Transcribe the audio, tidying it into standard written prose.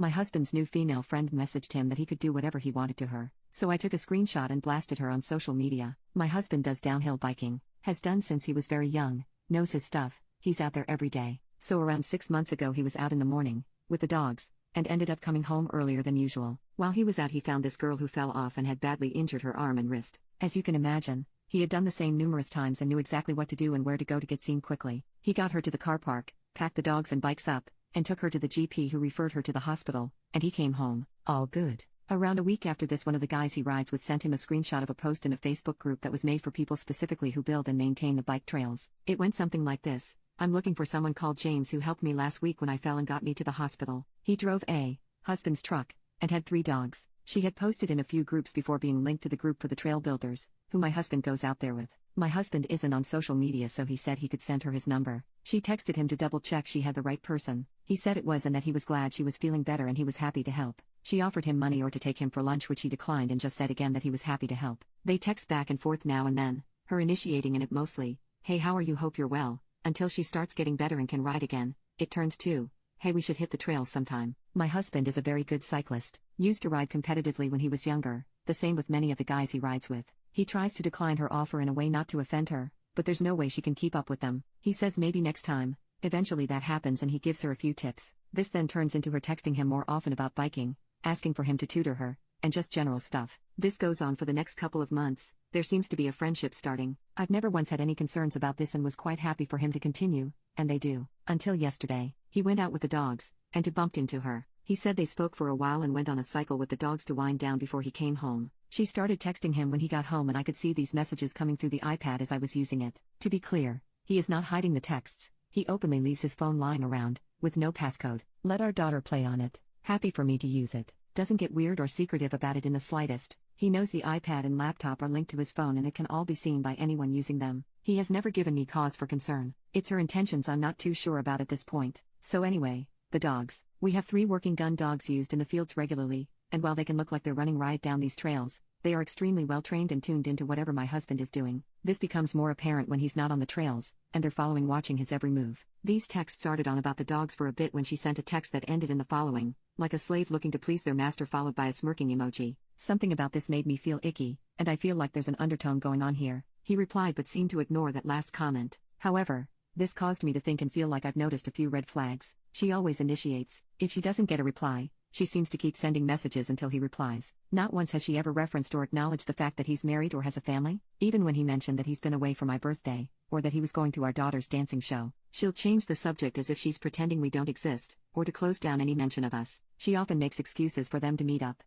My husband's new female friend messaged him that he could do whatever he wanted to her, so I took a screenshot and blasted her on social media. My husband does downhill biking, has done since he was very young, knows his stuff, he's out there every day. So around 6 months ago he was out in the morning, with the dogs, and ended up coming home earlier than usual. While he was out he found this girl who fell off and had badly injured her arm and wrist. As you can imagine, he had done the same numerous times and knew exactly what to do and where to go to get seen quickly. He got her to the car park, packed the dogs and bikes up, and took her to the GP who referred her to the hospital, and he came home, all good. Around a week after this, one of the guys he rides with sent him a screenshot of a post in a Facebook group that was made for people specifically who build and maintain the bike trails. It went something like this: I'm looking for someone called James who helped me last week when I fell and got me to the hospital. He drove a husband's truck, and had 3 dogs. She had posted in a few groups before being linked to the group for the trail builders, who my husband goes out there with. My husband isn't on social media, so he said he could send her his number. She texted him to double check she had the right person. He said it was and that he was glad she was feeling better and he was happy to help. She offered him money or to take him for lunch, which he declined, and just said again that he was happy to help. They text back and forth now and then, her initiating in it mostly, "Hey, how are you, hope you're well," until she starts getting better and can ride again. It turns to, "Hey, we should hit the trails sometime." My husband is a very good cyclist, used to ride competitively when he was younger, the same with many of the guys he rides with. He tries to decline her offer in a way not to offend her, but there's no way she can keep up with them. He says maybe next time. Eventually that happens and he gives her a few tips. This then turns into her texting him more often about biking, asking for him to tutor her, and just general stuff. This goes on for the next couple of months. There seems to be a friendship starting. I've never once had any concerns about this and was quite happy for him to continue, and they do. Until yesterday, he went out with the dogs, and bumped into her. He said they spoke for a while and went on a cycle with the dogs to wind down before he came home. She started texting him when he got home and I could see these messages coming through the iPad as I was using it. To be clear, he is not hiding the texts. He openly leaves his phone lying around, with no passcode. Let our daughter play on it. Happy for me to use it. Doesn't get weird or secretive about it in the slightest. He knows the iPad and laptop are linked to his phone and it can all be seen by anyone using them. He has never given me cause for concern. It's her intentions I'm not too sure about at this point. So anyway, the dogs. We have 3 working gun dogs used in the fields regularly, and while they can look like they're running riot down these trails, they are extremely well trained and tuned into whatever my husband is doing. This becomes more apparent when he's not on the trails, and they're following, watching his every move. These texts started on about the dogs for a bit when she sent a text that ended in the following: like a slave looking to please their master, followed by a smirking emoji. Something about this made me feel icky, and I feel like there's an undertone going on here. He replied but seemed to ignore that last comment. However, this caused me to think and feel like I've noticed a few red flags. She always initiates. If she doesn't get a reply, she seems to keep sending messages until he replies. Not once has she ever referenced or acknowledged the fact that he's married or has a family. Even when he mentioned that he's been away for my birthday, or that he was going to our daughter's dancing show, she'll change the subject as if she's pretending we don't exist, or to close down any mention of us. She often makes excuses for them to meet up.